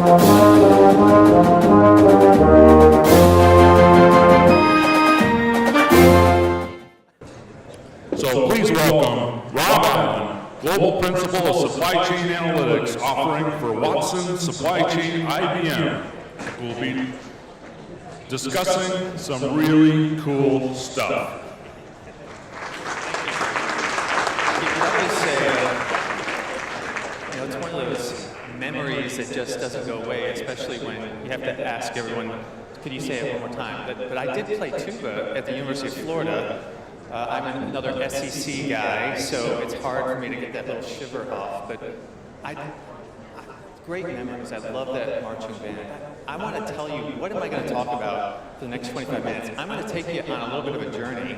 So please welcome Rob Allan, Global Principal of Supply Chain Analytics, offering for Watson Supply Chain IBM, who will be discussing some really cool stuff. It's one of those memories that just doesn't go away, especially when you have to ask everyone, could you say it one more time? But I did play tuba at the University of Florida. I'm another SEC guy, so it's hard for me to get that little shiver off. But great memories. I love that marching band. I want to tell you, what am I going to talk about for the next 25 minutes? I'm going to take you on a little bit of a journey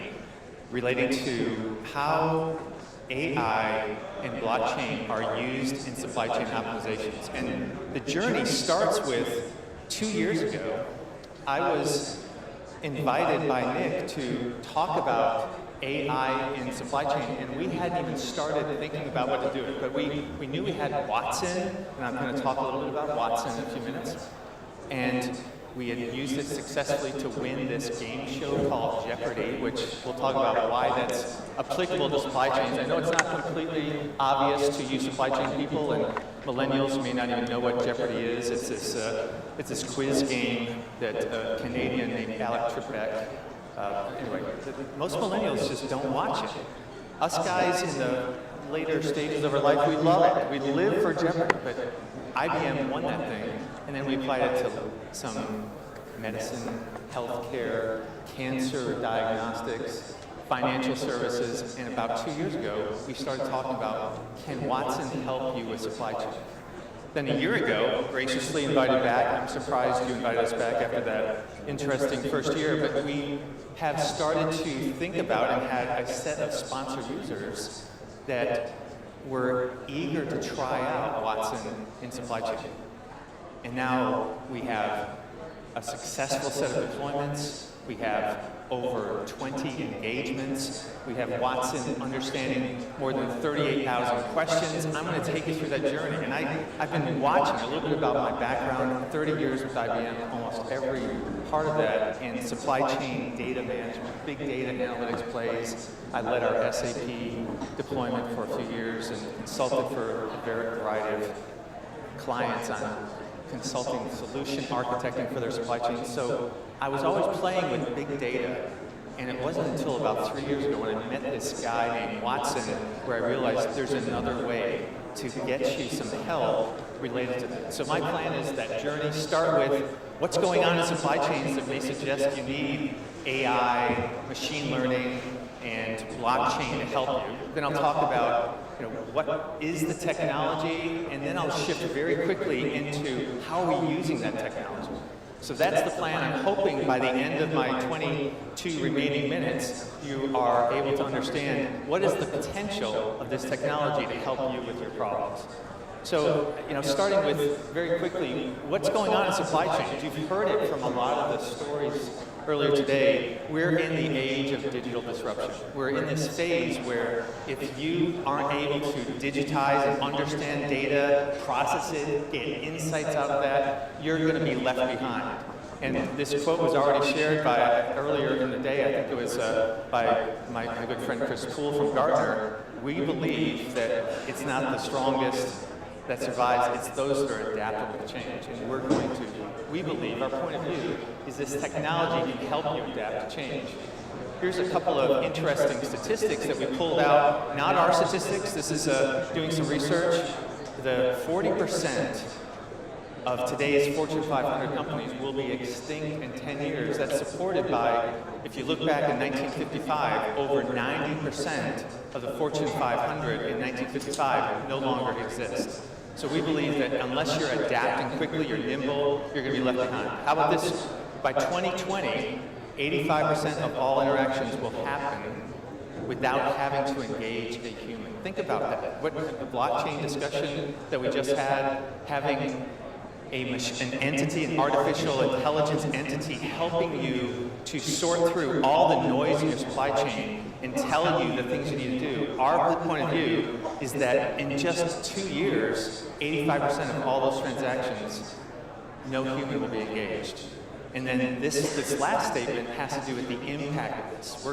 relating to how AI and blockchain are used in supply chain optimizations. And the journey starts with 2 years ago. I was invited by Nick to talk about AI in supply chain, and we hadn't even started thinking about what to do. But we knew we had Watson, and I'm going to talk a little bit about Watson in a few minutes. And we had used it successfully to win this game show called Jeopardy, which we'll talk about why that's applicable to supply chains. I know it's not completely obvious to you supply chain people, and millennials may not even know what Jeopardy is. It's this quiz game that a Canadian named Alec Trebek. Anyway, most millennials just don't watch it. Us guys in the later stages of our life, we love it. We live for Jeopardy, but IBM won that thing, and then we applied it to some medicine, healthcare, cancer diagnostics, financial services, and about 2 years ago, we started talking about, can Watson help you with supply chain? Then a year ago, graciously invited back. I'm surprised you invited us back after that interesting first year, but we have started to think about and had a set of sponsored users that were eager to try out Watson in supply chain. And now we have a successful set of deployments. We have over 20 engagements. We have Watson understanding more than 38,000 questions. I'm going to take you through that journey. And I've been watching a little bit about my background, 30 years with IBM, almost every part of that in supply chain data management, big data analytics plays. I led our SAP deployment for a few years and consulted for a variety of clients on consulting solution architecting for their supply chain. So I was always playing with big data, and it wasn't until about 3 years ago when I met this guy named Watson where I realized there's another way to get you some help related to that. So my plan is that journey start with what's going on in supply chains that may suggest you need AI, machine learning, and blockchain to help you. Then I'll talk about what is the technology, and then I'll shift very quickly into how are we using that technology. So that's the plan. I'm hoping by the end of my 22 remaining minutes, you are able to understand what is the potential of this technology to help you with your problems. So, starting with very quickly, what's going on in supply chains? You've heard it from a lot of the stories earlier today. We're in the age of digital disruption. We're in this phase where if you aren't able to digitize and understand data, process it, get insights out of that, you're going to be left behind. And this quote was already shared by earlier in the day. I think it was by my good friend Chris Poole from Gartner. We believe that it's not the strongest that survives, it's those that are adaptable to change. And we believe, our point of view, is this technology can help you adapt to change. Here's a couple of interesting statistics that we pulled out, not our statistics, this is doing some research. The 40% of today's Fortune 500 companies will be extinct in 10 years. That's supported by, if you look back in 1955, over 90% of the Fortune 500 in 1955 no longer exist. So we believe that unless you're adapting quickly, you're nimble, you're going to be left behind. How about this? By 2020, 85% of all interactions will happen without having to engage a human. Think about that. What the blockchain discussion that we just had, having an entity, an artificial intelligence entity helping you to sort through all the noise in your supply chain and tell you the things you need to do. Our point of view is that in just 2 years, 85% of all those transactions no human will be engaged. And then this last statement has to do with the impact of this.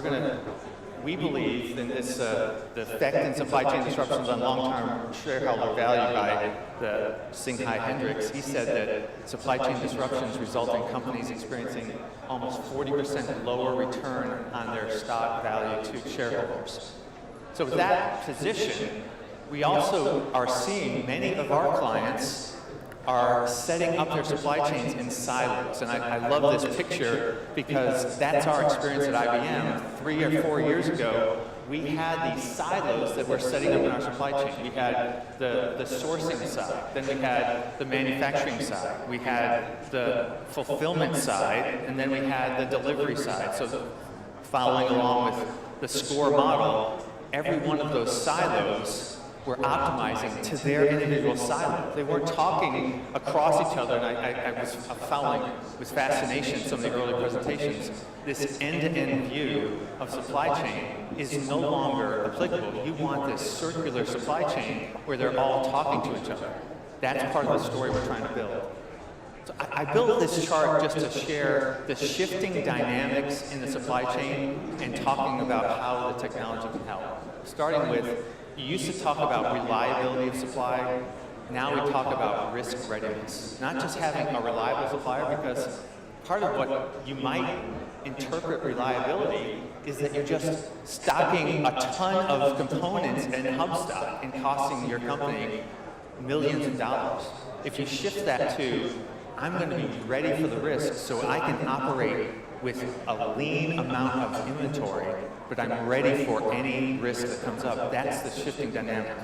We believe in this, the effect in supply chain disruptions on long-term shareholder value by the Singhai Hendricks. He said that supply chain disruptions result in companies experiencing almost 40% lower return on their stock value to shareholders. So with that position, we also are seeing many of our clients are setting up their supply chains in silos. And I love this picture because that's our experience at IBM. 3 or 4 years ago, we had these silos that we're setting up in our supply chain. We had the sourcing side, then we had the manufacturing side, we had the fulfillment side, and then we had the delivery side. So following along with the SCORE model, every one of those silos were optimizing to their individual silo. They weren't talking across each other, and I was following with fascination some of the early presentations. This end-to-end view of supply chain is no longer applicable. You want this circular supply chain where they're all talking to each other. That's part of the story we're trying to build. So I built this chart just to share the shifting dynamics in the supply chain and talking about how the technology can help. Starting with, you used to talk about reliability of supply. Now we talk about risk readiness. Not just having a reliable supplier, because part of what you might interpret reliability is that you're just stocking a ton of components and hub stock and costing your company millions of dollars. If you shift that to, I'm going to be ready for the risk so I can operate with a lean amount of inventory, but I'm ready for any risk that comes up. That's the shifting dynamic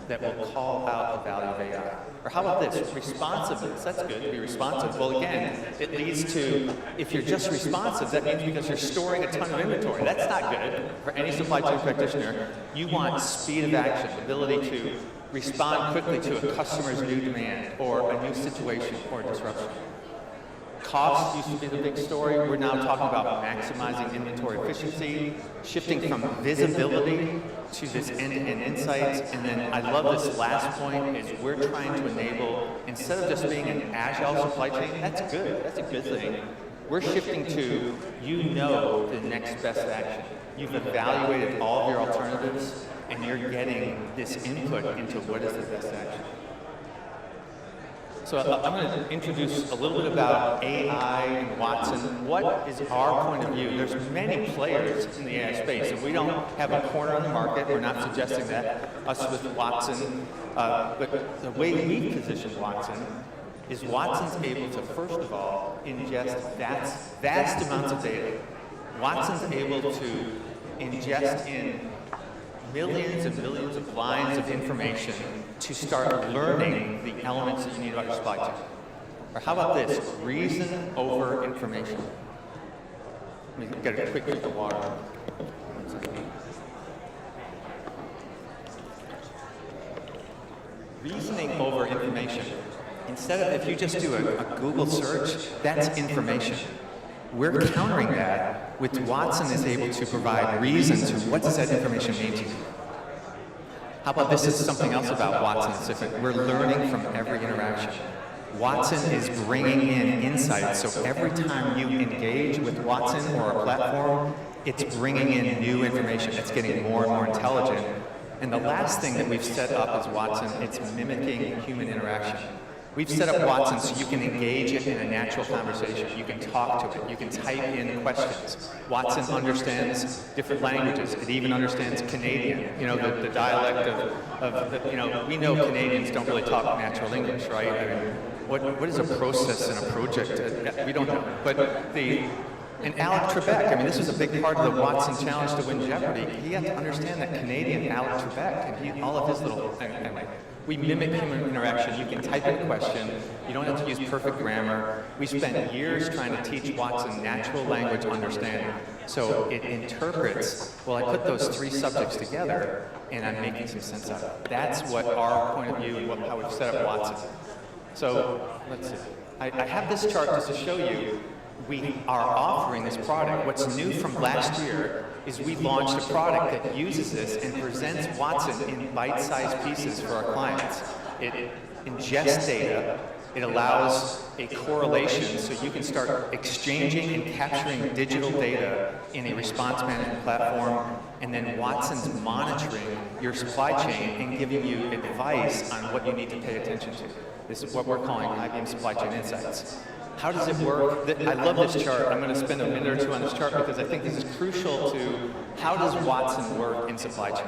that will call out the value of AI. Or how about this? Responsiveness. That's good, to be responsive. Well, again, it leads to, if you're just responsive, that means because you're storing a ton of inventory. That's not good for any supply chain practitioner. You want speed of action, ability to respond quickly to a customer's new demand or a new situation or disruption. Cost used to be the big story. We're now talking about maximizing inventory efficiency, shifting from visibility to this end-to-end insights. And then I love this last point is we're trying to enable, instead of just being an agile supply chain, that's good, that's a good thing. We're shifting to, you know, the next best action. You've evaluated all of your alternatives and you're getting this input into what is the best action. So I'm going to introduce a little bit about AI and Watson. What is our point of view? There's many players in the AI space, and we don't have a corner on the market. We're not suggesting that, us with Watson. But the way we position Watson is Watson's able to, first of all, ingest vast amounts of data. Watson's able to ingest in millions and millions of lines of information to start learning the elements that you need about your supply chain. Or how about this? Reason over information. Let me get a quick drink of water. Reasoning over information. Instead of, if you just do a Google search, that's information. We're countering that with Watson is able to provide reason to what does that information mean to you. How about this is something else about Watson that's different. We're learning from every interaction. Watson is bringing in insights, so every time you engage with Watson or a platform, it's bringing in new information. It's getting more and more intelligent. And the last thing that we've set up is Watson, it's mimicking human interaction. We've set up Watson so you can engage it in a natural conversation. You can talk to it. You can type in questions. Watson understands different languages. It even understands Canadian, you know, the dialect of the, you know, we know Canadians don't really talk natural English, right? I mean, what is a process in a project? We don't know. But and Alec Trebek, I mean, this was a big part of the Watson challenge to win Jeopardy. He had to understand that Canadian Alec Trebek, and all of his little, anyway. We mimic human interaction. You can type in a question. You don't have to use perfect grammar. We spent years trying to teach Watson natural language understanding. So it interprets, well, I put those three subjects together, and I'm making some sense out of it. That's what our point of view and how we've set up Watson. So let's see. I have this chart just to show you we are offering this product. What's new from last year is we launched a product that uses this and presents Watson in bite-sized pieces for our clients. It ingests data, It allows a correlation so you can start exchanging and capturing digital data in a response management platform, and then Watson's monitoring your supply chain and giving you advice on what you need to pay attention to. This is what we're calling IBM Supply Chain Insights. How does it work? I love this chart. I'm going to spend a minute or two on this chart because I think this is crucial to how does Watson work in supply chain.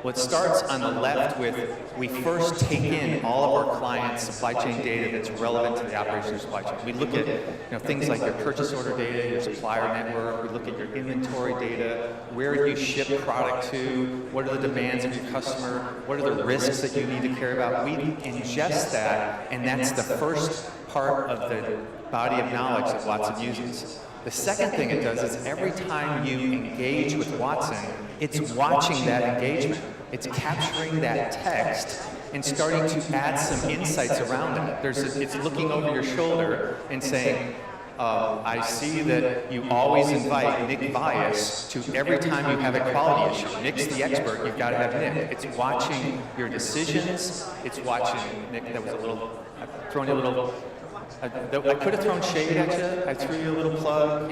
Well, it starts on the left with we first take in all of our clients' supply chain data that's relevant to the operation of supply chain. We look at things like your purchase order data, your supplier network. We look at your inventory data, where you ship product to, what are the demands of your customer, what are the risks that you need to care about. We ingest that, and that's the first part of the body of knowledge that Watson uses. The second thing it does is every time you engage with Watson, it's watching that engagement. It's capturing that text and starting to add some insights around it. It's looking over your shoulder and saying, I see that you always invite Nick Bias to every time you have a quality issue. Nick's the expert, you've got to have Nick. It's watching your decisions. It's watching, Nick, that was a little, I've thrown you a little, I could have thrown shade at you. I threw you a little plug.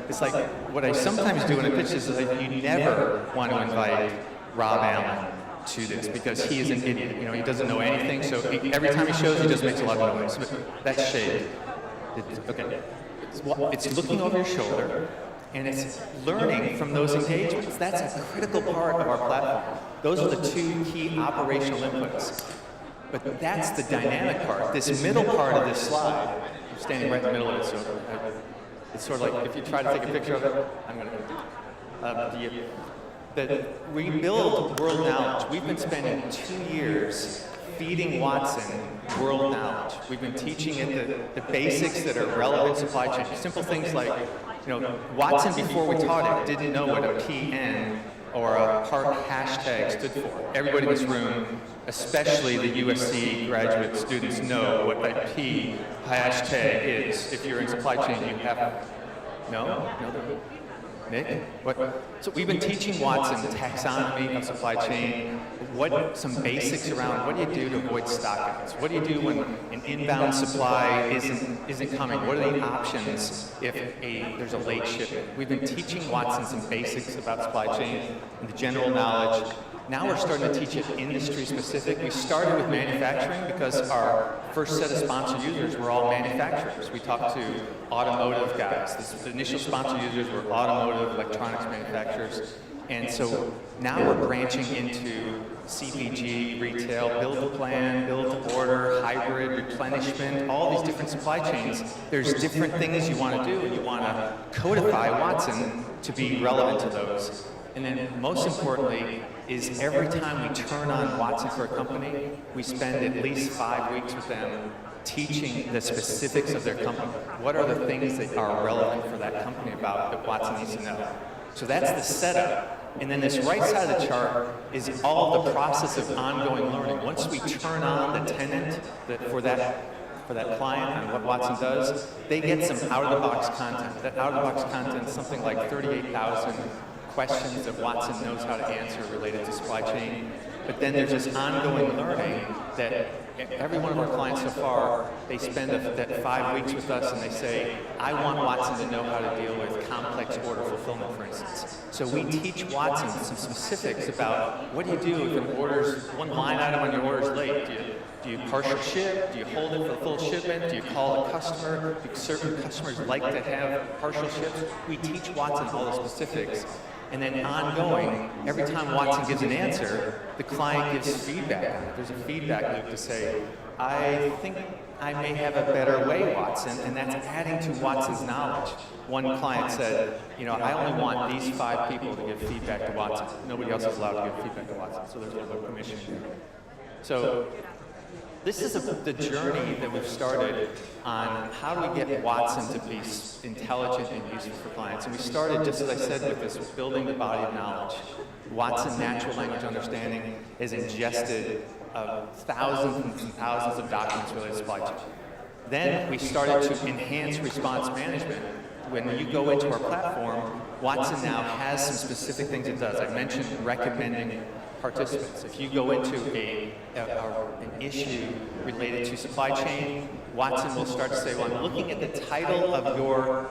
It's like what I sometimes do in a pitch is like you never want to invite Rob Allan to this because he is an idiot. He doesn't know anything. So every time he shows, he just makes a lot of noise. But that's shade. Okay. It's looking over your shoulder, and it's learning from those engagements. That's a critical part of our platform. Those are the two key operational inputs. But that's the dynamic part. This middle part of this slide, I'm standing right in the middle of it, so it's sort of like if you try to take a picture of it, I'm going to. That we build world knowledge. We've been spending 2 years feeding Watson world knowledge. We've been teaching it the basics that are relevant supply chain. Simple things like, Watson before we taught it didn't know what a PN or a part hashtag stood for. Everybody in this room, especially the USC graduate students, know what a P hashtag is. If you're in supply chain, you have no. Nick, what? So we've been teaching Watson taxonomy of supply chain. Some basics around what do you do to avoid stockouts? What do you do when an inbound supply isn't coming? What are the options if there's a late shipment? We've been teaching Watson some basics about supply chain and the general knowledge. Now we're starting to teach it industry specific. We started with manufacturing because our first set of sponsor users were all manufacturers. We talked to automotive guys. The initial sponsor users were automotive electronics manufacturers. And so now we're branching into CPG, retail, build to plan, build to order, hybrid, replenishment, all these different supply chains. There's different things you want to do, and you want to codify Watson to be relevant to those. And then most importantly is every time we turn on Watson for a company, we spend at least 5 weeks with them teaching the specifics of their company. What are the things that are relevant for that company about that Watson needs to know? So that's the setup. And then this right side of the chart is all the process of ongoing learning. Once we turn on the tenant for that client and what Watson does, they get some out-of-the-box content. That out-of-the-box content is something like 38,000 questions that Watson knows how to answer related to supply chain. But then there's this ongoing learning that every one of our clients so far, they spend that 5 weeks with us and they say, I want Watson to know how to deal with complex order fulfillment, for instance. So we teach Watson some specifics about what do you do if one line item on your order is late? Do you partial ship? Do you hold it for the full shipment? Do you call a customer? Do certain customers like to have partial ships? We teach Watson all the specifics. And then ongoing, every time Watson gives an answer, the client gives feedback. There's a feedback loop to say, I think I may have a better way, Watson, and that's adding to Watson's knowledge. One client said, I only want these 5 people to give feedback to Watson. Nobody else is allowed to give feedback to Watson, so there's a little permission here. So this is the journey that we've started on how do we get Watson to be intelligent and useful for clients. And we started, just as I said, with this building the body of knowledge. Watson Natural Language Understanding has ingested thousands and thousands of documents related to supply chain. Then we started to enhance response management. When you go into our platform, Watson now has some specific things it does. I mentioned recommending participants. If you go into an issue related to supply chain, Watson will start to say, well, I'm looking at the title of your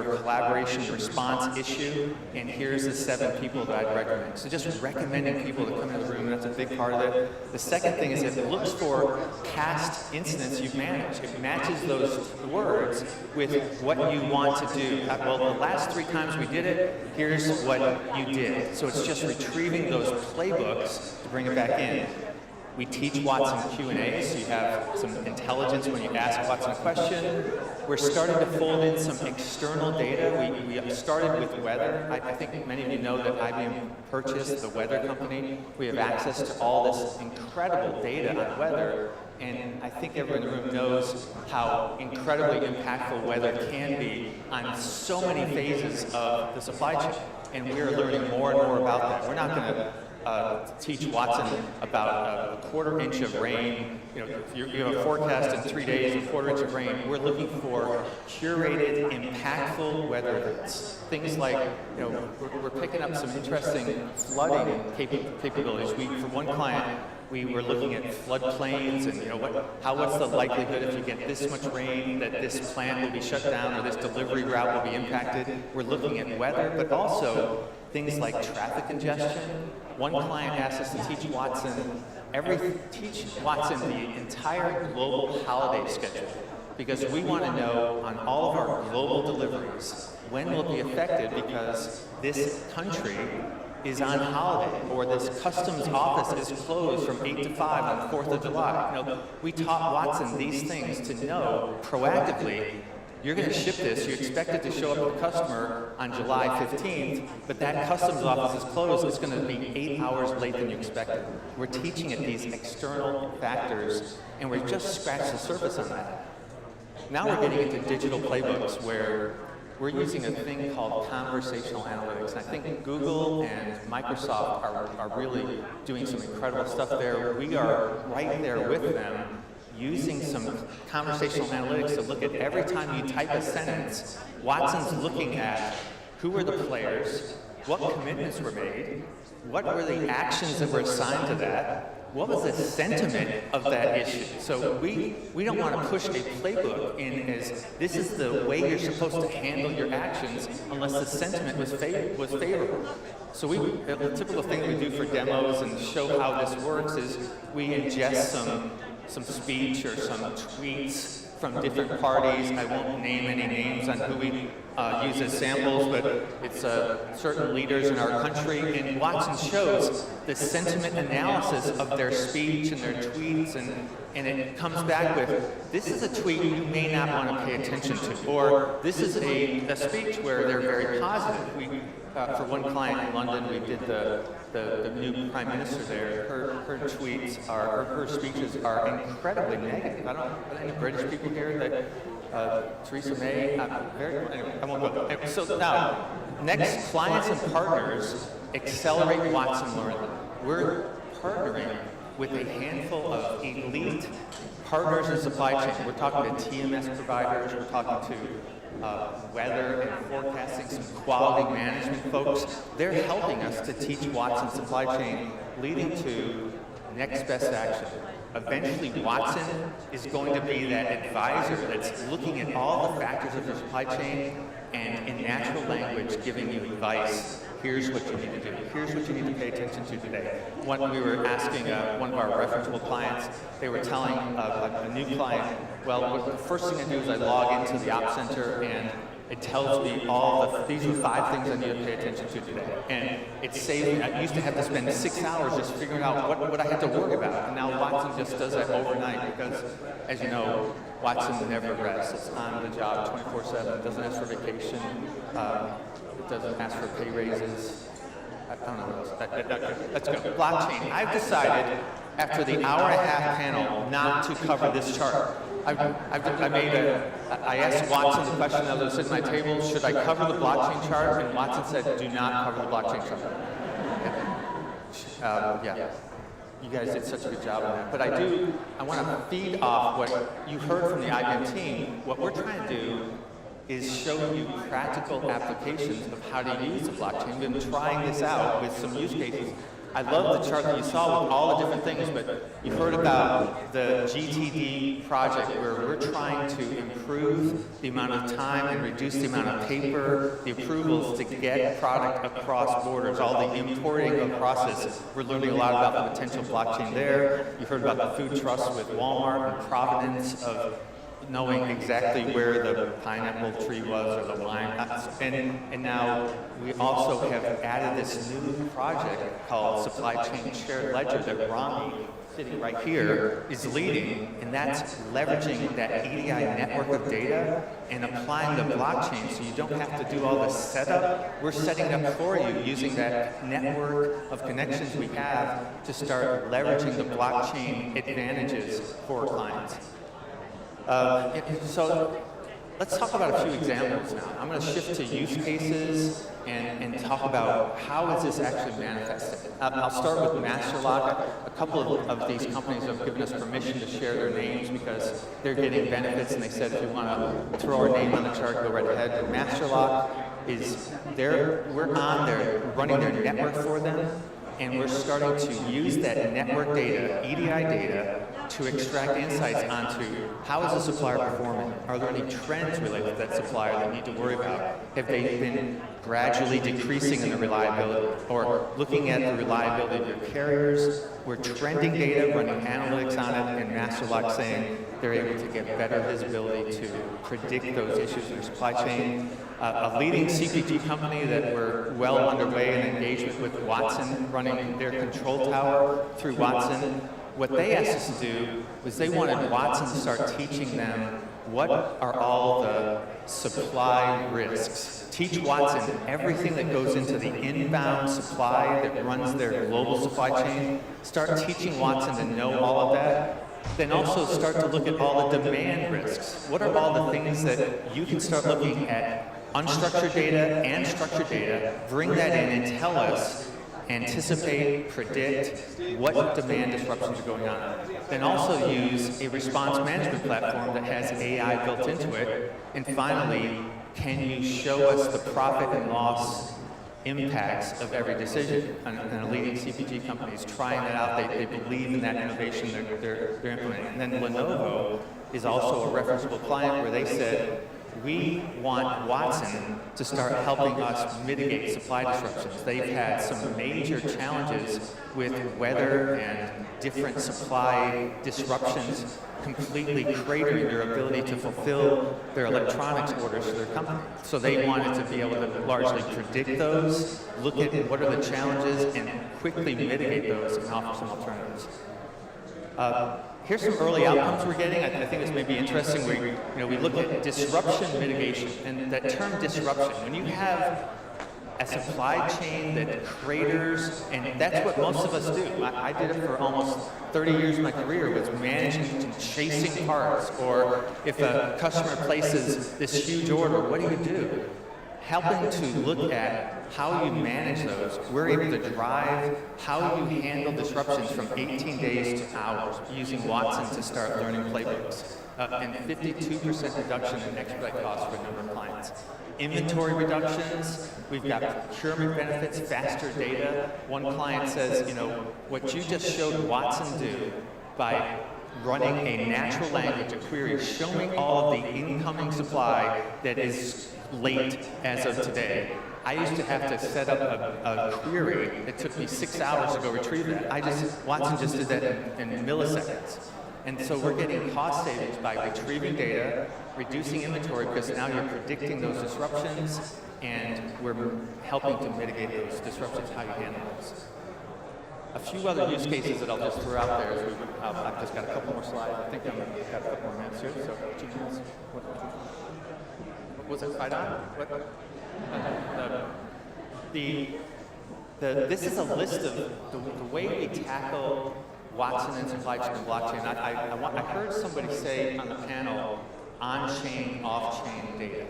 collaboration response issue, and here's the 7 people that I'd recommend. So just recommending people to come into the room, that's a big part of it. The second thing is it looks for past incidents you've managed. It matches those words with what you want to do. Well, the last 3 times we did it, here's what you did. So it's just retrieving those playbooks to bring it back in. We teach Watson Q&A, so you have some intelligence when you ask Watson a question. We're starting to fold in some external data. We started with weather. I think many of you know that IBM purchased the weather company. We have access to all this incredible data on weather, and I think everyone in the room knows how incredibly impactful weather can be on so many phases of the supply chain, and we're learning more and more about that. We're not going to teach Watson about a quarter inch of rain. You know, if you have a forecast in 3 days, a quarter inch of rain. We're looking for curated, impactful weather events. Things like, you know, we're picking up some interesting flooding capabilities. For one client, we were looking at floodplains and, you know, what's the likelihood if you get this much rain that this plant will be shut down or this delivery route will be impacted. We're looking at weather, but also things like traffic congestion. One client asked us to teach Watson the entire global holiday schedule, because we want to know on all of our global deliveries when will it be affected because this country is on holiday, or this customs office is closed from 8 to 5 on the 4th of July. You know, we taught Watson these things to know proactively, you're going to ship this, you expect it to show up to the customer on July 15th, but that customs office is closed, it's going to be 8 hours late than you expected. We're teaching it these external factors, and we've just scratched the surface on that. Now we're getting into digital playbooks, where we're using a thing called conversational analytics. And I think Google and Microsoft are really doing some incredible stuff there. We are right there with them, using some conversational analytics to look at every time you type a sentence, Watson's looking at who were the players, what commitments were made, what were the actions that were assigned to that, what was the sentiment of that issue. So we don't want to push a playbook in as this is the way you're supposed to handle your actions unless the sentiment was favorable. So a typical thing that we do for demos and show how this works is we ingest some speech or some tweets from different parties. I won't name any names on who we use as samples, but it's certain leaders in our country, and Watson shows the sentiment analysis of their speech and their tweets, and it comes back with, this is a tweet you may not want to pay attention to, or this is a speech where they're very positive. For one client in London, we did the new prime minister there. Her tweets her speeches are incredibly negative. I don't know any British people here that Theresa May. I won't go. So now, next, clients and partners accelerate Watson learning. We're partnering with a handful of elite partners in supply chain. We're talking to TMS providers. We're talking to weather and forecasting, some quality management folks. They're helping us to teach Watson supply chain, leading to next best action. Eventually, Watson is going to be that advisor that's looking at all the factors of your supply chain and in natural language giving you advice. Here's what you need to do. Here's what you need to pay attention to today. When we were asking one of our referenceable clients, they were telling a new client, well, the first thing I do is I log into the Ops Center and it tells me these are 5 things I need to pay attention to today. And it saved me. I used to have to spend 6 hours just figuring out what I had to worry about. And now Watson just does that overnight because, as you know, Watson never rests. It's on the job 24/7. It doesn't ask for vacation. It doesn't ask for pay raises. I don't know what else. Let's go. Blockchain. I've decided after the hour-and-a-half panel not to cover this chart. I asked Watson the question that was sitting at my table, should I cover the blockchain chart? And Watson said, do not cover the blockchain chart. Yeah. You guys did such a good job on that. But I want to feed off what you heard from the IBM team. What we're trying to do is show you practical applications of how to use the blockchain. We've been trying this out with some use cases. I love the chart that you saw with all the different things, but you heard about the GTD project where we're trying to improve the amount of time and reduce the amount of paper, the approvals to get product across borders, all the importing of process. We're learning a lot about the potential blockchain there. You heard about the food trust with Walmart and provenance of knowing exactly where the pineapple tree was or the lime. And now we also have added this new project called Supply Chain Shared Ledger that Rami, sitting right here, is leading, and that's leveraging that EDI network of data and applying the blockchain so you don't have to do all the setup. We're setting it up for you using that network of connections we have to start leveraging the blockchain advantages for clients. So let's talk about a few examples now. I'm going to shift to use cases and talk about how is this actually manifested. I'll start with MasterLock. A couple of these companies have given us permission to share their names because they're getting benefits, and they said if you want to throw our name on the chart, go right ahead. But MasterLock is we're on there, running their network for them, and we're starting to use that network data, EDI data, to extract insights onto how is the supplier performing? Are there any trends related to that supplier that we need to worry about? Have they been gradually decreasing in the reliability? Or looking at the reliability of your carriers? We're trending data, running analytics on it, and MasterLock saying they're able to get better visibility to predict those issues in their supply chain. A leading CPG company that we're well underway in engagement with Watson, running their control tower through Watson. What they asked us to do was they wanted Watson to start teaching them what are all the supply risks. Teach Watson everything that goes into the inbound supply that runs their global supply chain. Start teaching Watson to know all of that. Then also start to look at all the demand risks. What are all the things that you can start looking at unstructured data and structured data, bring that in and tell us, anticipate, predict what demand disruptions are going on. Then also use a response management platform that has AI built into it. And finally, can you show us the profit and loss impacts of every decision? And a leading CPG company is trying that out. They believe in that innovation they're implementing. And then Lenovo is also a referenceable client where they said, we want Watson to start helping us mitigate supply disruptions. They've had some major challenges with weather and different supply disruptions completely cratering their ability to fulfill their electronics orders for their company. So they wanted to be able to largely predict those, look at what are the challenges, and quickly mitigate those and offer some alternatives. Here's some early outcomes we're getting. I think this may be interesting. We look at disruption mitigation, and that term disruption, when you have a supply chain that craters, and that's what most of us do. I did it for almost 30 years of my career, was managing and chasing parts, or if a customer places this huge order, what do? Helping to look at how you manage those. We're able to drive how you handle disruptions from 18 days to hours using Watson to start learning playbooks. And 52% reduction in expedite costs for a number of clients. Inventory reductions, we've got procurement benefits, faster data. One client says, what you just showed Watson do by running a natural language, a query, showing all of the incoming supply that is late as of today. I used to have to set up a query. It took me 6 hours to go retrieve that. Watson just did that in milliseconds. And so we're getting cost savings by retrieving data, reducing inventory, because now you're predicting those disruptions, and we're helping to mitigate those disruptions, how you handle those. A few other use cases that I'll just throw out there. I've just got a couple more slides. I think I've got a couple more minutes here, so 2 minutes. What was it, slide on? This is a list of the way we tackle Watson and supply chain and blockchain. I heard somebody say on the panel, on-chain, off-chain data.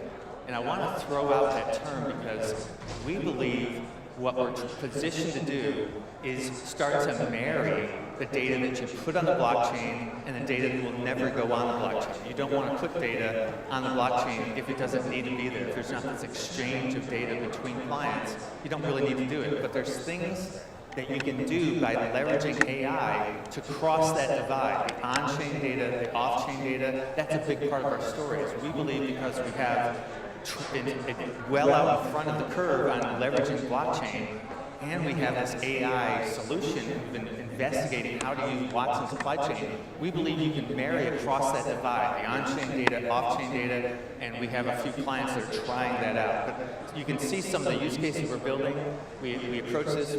And I want to throw out that term because we believe what we're positioned to do is start to marry the data that you put on the blockchain and the data that will never go on the blockchain. You don't want to put data on the blockchain if it doesn't need to be there. If there's not this exchange of data between clients, you don't really need to do it. But there's things that you can do by leveraging AI to cross that divide, the on-chain data, the off-chain data. That's a big part of our story. Is we believe because we have been well out in front of the curve on leveraging blockchain, and we have this AI solution, we've been investigating how to use Watson's supply chain, we believe you can marry across that divide, the on-chain data, off-chain data, and we have a few clients that are trying that out. But you can see some of the use cases we're building. We approach this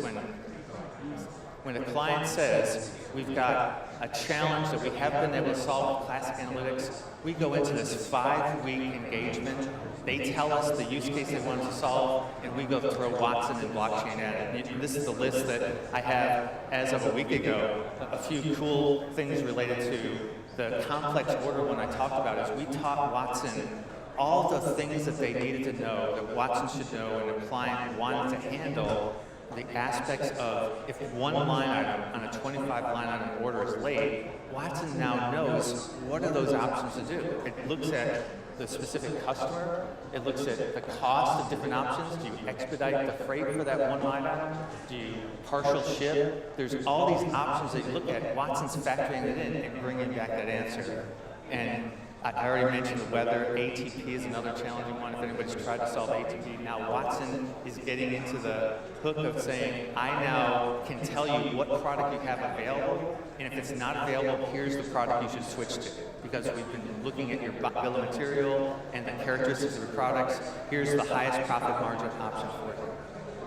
when a client says, we've got a challenge that we haven't been able to solve with classic analytics, we go into this 5-week engagement. They tell us the use case they want to solve, and we go throw Watson and blockchain at it. And this is the list that I have as of a week ago. A few cool things related to the complex order one I talked about is we taught Watson all the things that they needed to know, that Watson should know, and the client wanted to handle the aspects of if one line item on a 25 line item order is late, Watson now knows what are those options to do. It looks at the specific customer, it looks at the cost of different options. Do you expedite the freight for that one line item? Do you partial ship? There's all these options that you look at. Watson's factoring it in and bringing back that answer. And I already mentioned the weather. ATP is another challenging one. If anybody's tried to solve ATP, now Watson is getting into the hook of saying, I now can tell you what product you have available, and if it's not available, here's the product you should switch to. Because we've been looking at your bill of material and the characteristics of your products. Here's the highest profit margin option for you.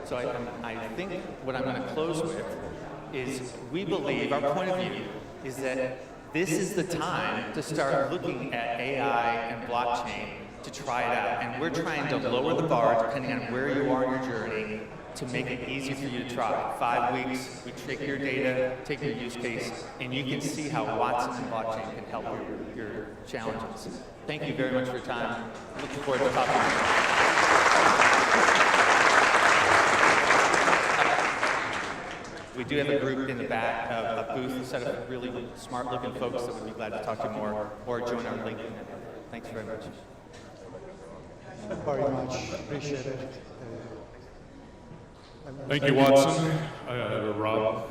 So I think what I'm going to close with is we believe, our point of view is that this is the time to start looking at AI and blockchain to try it out. And we're trying to lower the bar, depending on where you are in your journey, to make it easy for you to try. 5 weeks, we take your data, take your use case, and you can see how Watson and blockchain can help your challenges. Thank you very much for your time. Looking forward to talking to you. We do have a group in the back, a booth, a set of really smart-looking folks that would be glad to talk to you more, or join our LinkedIn network. Thanks very much. Very much. Appreciate it. Thank you, Watson. Rob.